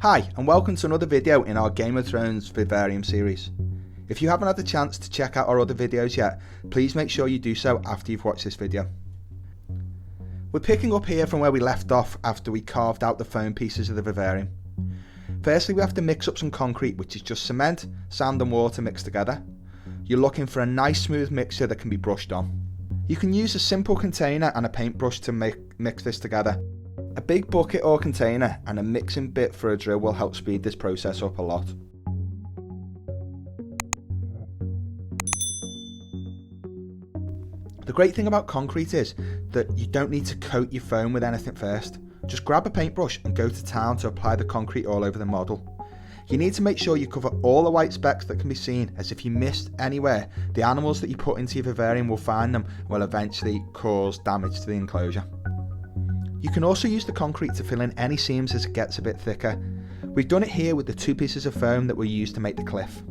Hi, and welcome to another video in our Game of Thrones Vivarium series. If you haven't had the chance to check out our other videos yet, please make sure you do so after you've watched this video. We're picking up here from where we left off after we carved out the foam pieces of the vivarium. Firstly, we have to mix up some concrete, which is just cement, sand and water mixed together. You're looking for a nice smooth mixture that can be brushed on. You can use a simple container and a paintbrush to mix this together. A big bucket or container and a mixing bit for a drill will help speed this process up a lot. The great thing about concrete is that you don't need to coat your foam with anything first. Just grab a paintbrush and go to town to apply the concrete all over the model. You need to make sure you cover all the white specks that can be seen, as if you missed anywhere, the animals that you put into your vivarium will find them and will eventually cause damage to the enclosure. You can also use the concrete to fill in any seams as it gets a bit thicker. We've done it here with the two pieces of foam that were used to make the cliff.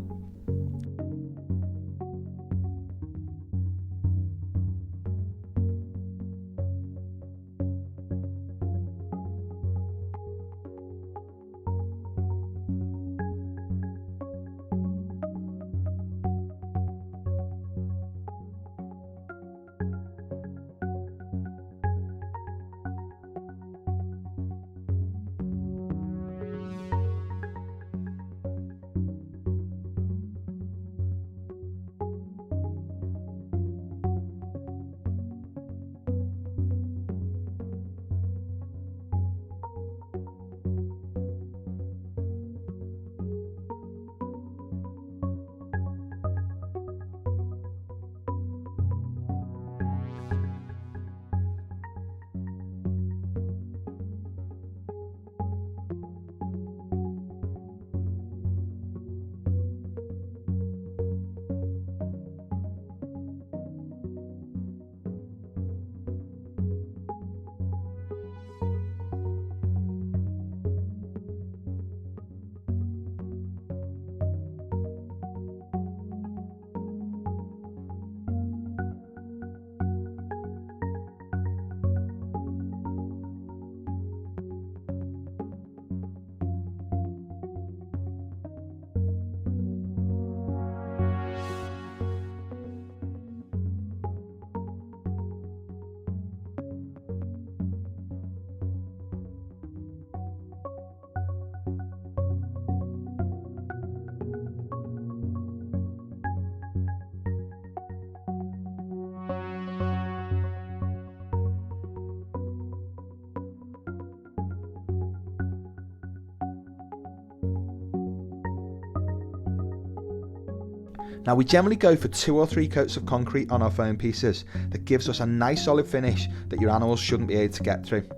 Now we generally go for 2 or 3 coats of concrete on our foam pieces. That gives us a nice solid finish that your animals shouldn't be able to get through.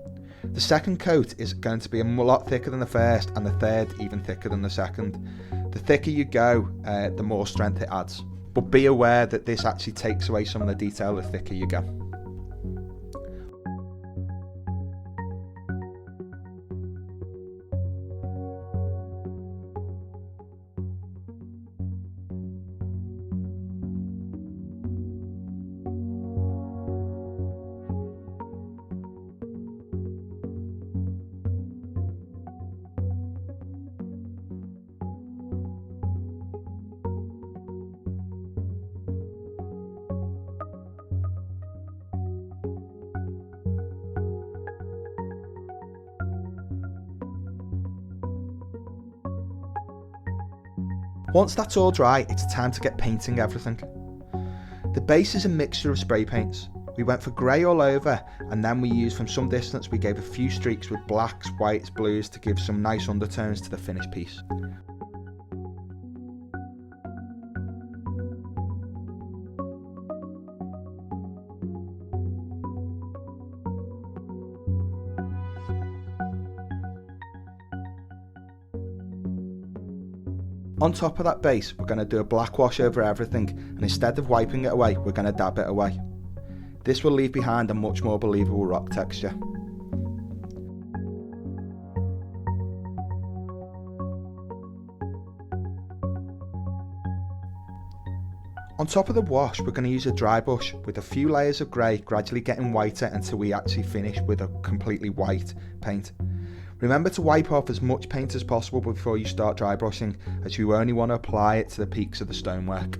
The second coat is going to be a lot thicker than the first, and the third even thicker than the second. The thicker you go, the more strength it adds. But be aware that this actually takes away some of the detail the thicker you go. Once that's all dry, it's time to get painting everything. The base is a mixture of spray paints. We went for grey all over, and then we used from some distance we gave a few streaks with blacks, whites, blues to give some nice undertones to the finished piece. On top of that base, we're going to do a black wash over everything, and instead of wiping it away, we're going to dab it away. This will leave behind a much more believable rock texture. On top of the wash, we're going to use a dry brush with a few layers of grey, gradually getting whiter until we actually finish with a completely white paint. Remember to wipe off as much paint as possible before you start dry brushing, as you only want to apply it to the peaks of the stonework.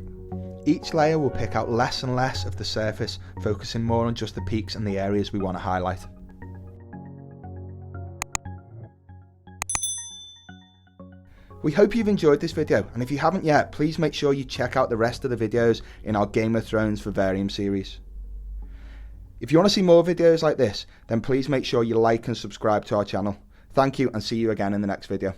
Each layer will pick out less and less of the surface, focusing more on just the peaks and the areas we want to highlight. We hope you've enjoyed this video, and if you haven't yet, please make sure you check out the rest of the videos in our Game of Thrones Vivarium series. If you want to see more videos like this, then please make sure you like and subscribe to our channel. Thank you, and see you again in the next video.